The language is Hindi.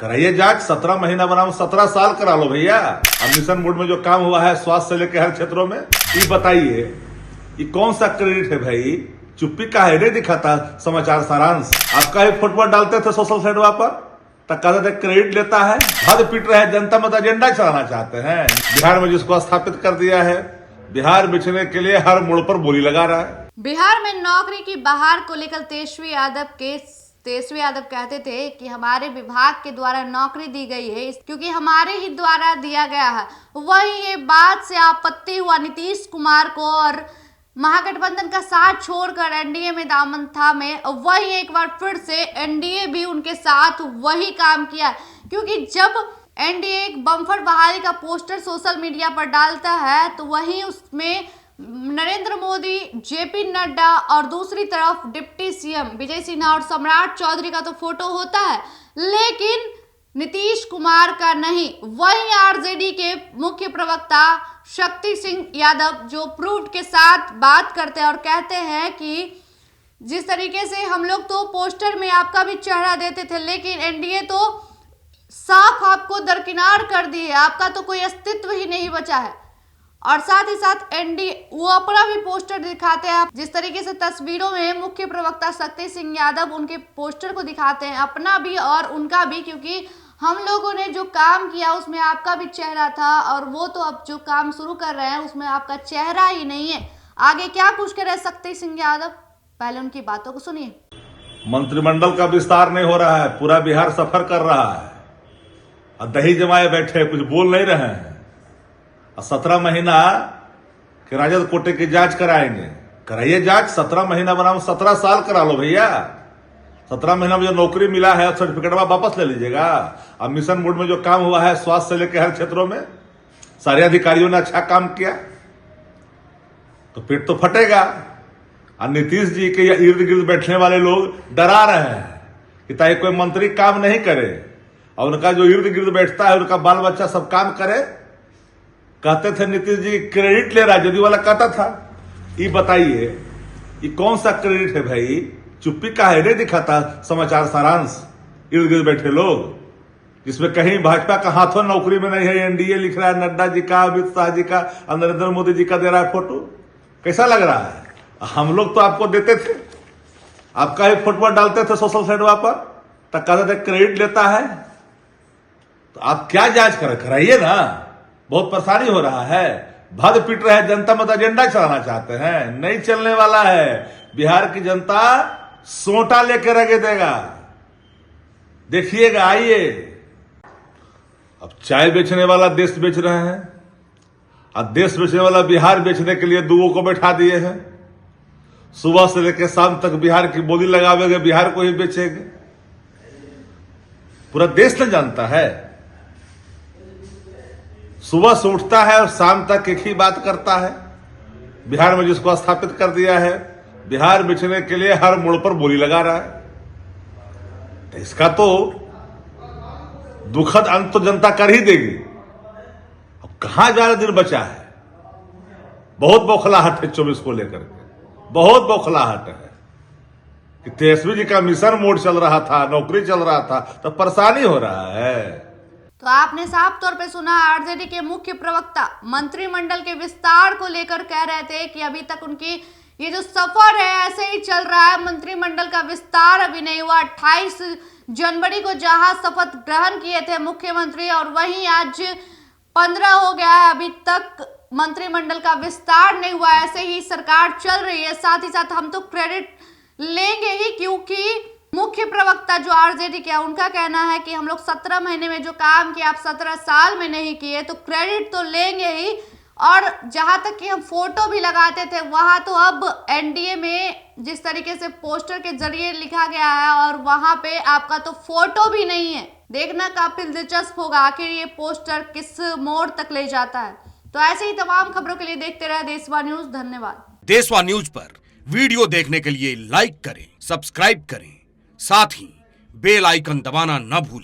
कराइए जांच। 17 महीना बनाओ, 17 साल करा लो भैया। अब मिशन मोड में जो काम हुआ है स्वास्थ्य से लेकर हर क्षेत्रों में, ये बताइए ये कौन सा क्रेडिट है भाई? चुप्पी का है नहीं दिखाता समाचार सारांश। आपका ही फुटबॉल डालते थे सोशल साइडवा पर, तब कहते थे क्रेडिट लेता है। हद पीट रहे हैं, जनता मत एजेंडा चलाना चाहते हैं। बिहार में जिसको स्थापित कर दिया है, बिहार बेचने के लिए हर मोड़ पर बोली लगा रहा है। बिहार में नौकरी की बहार को लेकर तेजस्वी यादव कहते थे कि हमारे विभाग के द्वारा नौकरी दी गई है क्योंकि हमारे ही द्वारा दिया गया है। वही ये बात से आपत्ति हुआ नीतीश कुमार को और महागठबंधन का साथ छोड़कर एनडीए में दामन थामे। वही एक बार फिर से एनडीए भी उनके साथ वही काम किया क्योंकि जब एनडीए एक बम्पर बहाली का पोस्टर सोशल मीडिया पर डालता है तो वहीं उसमें नरेंद्र मोदी, जेपी नड्डा और दूसरी तरफ डिप्टी सीएम विजय सिन्हा और सम्राट चौधरी का तो फोटो होता है, लेकिन नीतीश कुमार का नहीं। वहीं आरजेडी के मुख्य प्रवक्ता शक्ति सिंह यादव जो प्रूफ के साथ बात करते हैं और कहते हैं कि जिस तरीके से हम लोग तो पोस्टर में आपका भी चेहरा देते थे, लेकिन एनडीए तो साफ आपको दरकिनार कर दी है, आपका तो कोई अस्तित्व ही नहीं बचा है। और साथ ही साथ एनडीए वो अपना भी पोस्टर दिखाते हैं। जिस तरीके से तस्वीरों में मुख्य प्रवक्ता शक्ति सिंह यादव उनके पोस्टर को दिखाते हैं, अपना भी और उनका भी, क्योंकि हम लोगों ने जो काम किया उसमें आपका भी चेहरा था और वो तो अब जो काम शुरू कर रहे हैं उसमें आपका चेहरा ही नहीं है। आगे क्या कुछ करे शक्ति सिंह यादव, पहले उनकी बातों को सुनिए। मंत्रिमंडल का विस्तार नहीं हो रहा है, पूरा बिहार सफर कर रहा है और दही जमाए बैठे, कुछ बोल नहीं रहे हैं। 17 महीना के राजद कोटे की जांच कराएंगे। कराइए जांच। 17 महीना बनाओ, 17 साल करा लो भैया। 17 महीना में जो नौकरी मिला है सर्टिफिकेट वापस ले लीजिएगा। अब मिशन मोड में जो काम हुआ है स्वास्थ्य से लेकर हर क्षेत्रों में, सारे अधिकारियों ने अच्छा काम किया तो पेट तो फटेगा। और नीतीश जी के इर्द गिर्द बैठने वाले लोग डरा रहे हैं कि ताकि कोई मंत्री काम नहीं करे और उनका जो इर्द गिर्द बैठता है उनका बाल बच्चा सब काम करे। कहते थे नीतीश जी क्रेडिट ले रहा है, जदयू वाला कहता था। ये बताइए ये कौन सा क्रेडिट है भाई? चुप्पी का है नहीं दिखाता समाचार सारांश। इर्द गिर्द बैठे लोग, जिसमें कहीं भाजपा का हाथों नौकरी में नहीं है, एनडीए लिख रहा है, नड्डा जी का, अमित शाह जी का, नरेंद्र मोदी जी का दे रहा है फोटो। कैसा लग रहा है? हम लोग तो आपको देते थे, आपका ही फुटबॉल डालते थे सोशल साइडवा पर, तब कहते थे क्रेडिट लेता है। तो आप क्या जांच कराइए ना, बहुत परेशानी हो रहा है। भद पीट रहे हैं, जनता मत एजेंडा चलाना चाहते हैं। नहीं चलने वाला है। बिहार की जनता सोटा लेकर रगे देगा, देखिएगा। आइए, अब चाय बेचने वाला देश बेच रहे हैं और देश बेचने वाला बिहार बेचने के लिए दुओं को बैठा दिए हैं। सुबह से लेकर शाम तक बिहार की बोली लगावेंगे, बिहार को ही बेचेंगे। पूरा देश न जानता है। सुबह से उठता है और शाम तक एक ही बात करता है। बिहार में जिसको स्थापित कर दिया है, बिहार बेचने के लिए हर मोड़ पर बोली लगा रहा है। तो इसका तो दुखद अंत तो जनता कर ही देगी। अब कहां ज्यादा दिन बचा है? बहुत बौखलाहट है 24 को लेकर के, बहुत बौखलाहट है कि तेजस्वी जी का मिशन मोड चल रहा था, नौकरी चल रहा था, तो परेशानी हो रहा है। तो आपने साफ तौर पे सुना, आरजेडी के मुख्य प्रवक्ता मंत्रिमंडल के विस्तार को लेकर कह रहे थे कि अभी तक उनकी ये जो सफर है ऐसे ही चल रहा है, मंत्रिमंडल का विस्तार अभी नहीं हुआ। 28 जनवरी को जहां शपथ ग्रहण किए थे मुख्यमंत्री और वहीं आज 15 हो गया है, अभी तक मंत्रिमंडल का विस्तार नहीं हुआ। ऐसे ही सरकार चल रही है। साथ ही साथ हम तो क्रेडिट लेंगे ही, क्योंकि मुख्य प्रवक्ता जो आरजेडी के उनका कहना है कि हम लोग 17 महीने में जो काम किया आप 17 साल में नहीं किए, तो क्रेडिट तो लेंगे ही। और जहां तक कि हम फोटो भी लगाते थे, वहां तो अब एनडीए में जिस तरीके से पोस्टर के जरिए लिखा गया है और वहां पे आपका तो फोटो भी नहीं है। देखना काफी दिलचस्प होगा आखिर ये पोस्टर किस मोड़ तक ले जाता है। तो ऐसे ही तमाम खबरों के लिए देखते रहे देशवा न्यूज। धन्यवाद। देशवा न्यूज पर वीडियो देखने के लिए लाइक करें, सब्सक्राइब करें, साथ ही बेल आइकन दबाना न भूलें।